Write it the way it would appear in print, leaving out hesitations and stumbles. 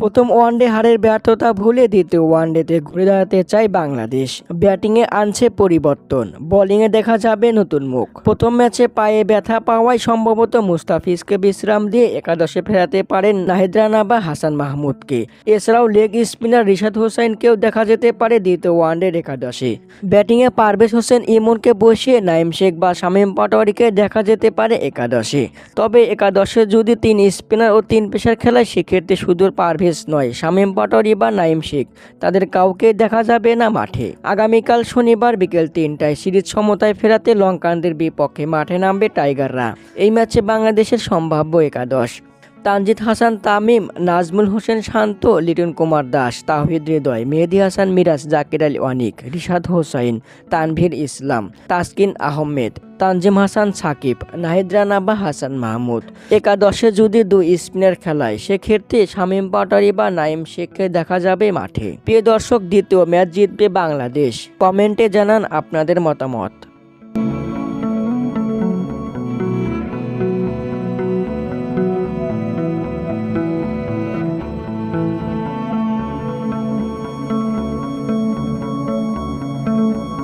প্রথম ওয়ানডে হারের ব্যর্থতা ভুলে দ্বিতীয় ওয়ানডেতে ঘুরে দাঁড়াতে চায় বাংলাদেশ। ব্যাটিংয়ে আনছে পরিবর্তন, বোলিংয়ে দেখা যাবে নতুন মুখ। প্রথম ম্যাচে পায়ে ব্যথা পাওয়ায় সম্ভবত মুস্তাফিজকে বিশ্রাম দিয়ে একাদশে ফেরাতে পারেন নাহিদ রানা বা হাসান মাহমুদকে। এছাড়াও লেগ স্পিনার রিশাদ হোসাইনকেও দেখা যেতে পারে দ্বিতীয় ওয়ানডের একাদশে। ব্যাটিংয়ে পারভেজ হোসেন ইমনকে বসিয়ে নাইম শেখ বা শামীম পাটোয়ারিকে দেখা যেতে পারে একাদশে। তবে একাদশে যদি 3 স্পিনার ও 3 পেসার খেলায় সেক্ষেত্রে শুধু পারভেজ নয়, শামীম পাটোয়ারি বা নাইম শেখ তাদের কাউকে দেখা যাবে না মাঠে। আগামীকাল শনিবার বিকেল 3টায় সিরিজ সমতায় ফেরাতে লঙ্কানদের বিপক্ষে মাঠে নামবে টাইগাররা। এই ম্যাচে বাংলাদেশের সম্ভাব্য একাদশ: তানজিদ হাসান তামিম, নাজমুল হোসেন শান্ত, লিটন কুমার দাস, তাওহিদ হৃদয়, মেহেদী হাসান মিরাজ, জাকির আলী অনিক, রিশাদ হোসাইন, তানভীর ইসলাম, তাসকিন আহমেদ, তানজিম হাসান সাকিব, নাহিদ রানা বা হাসান মাহমুদ। একাদশে যদি 2 স্পিনার খেলায় সেক্ষেত্রে শামীম পাটোয়ারি বা নাইম শেখকে দেখা যাবে মাঠে। প্রিয় দর্শক, দ্বিতীয় ম্যাচ জিতবে বাংলাদেশ? কমেন্টে জানান আপনাদের মতামত।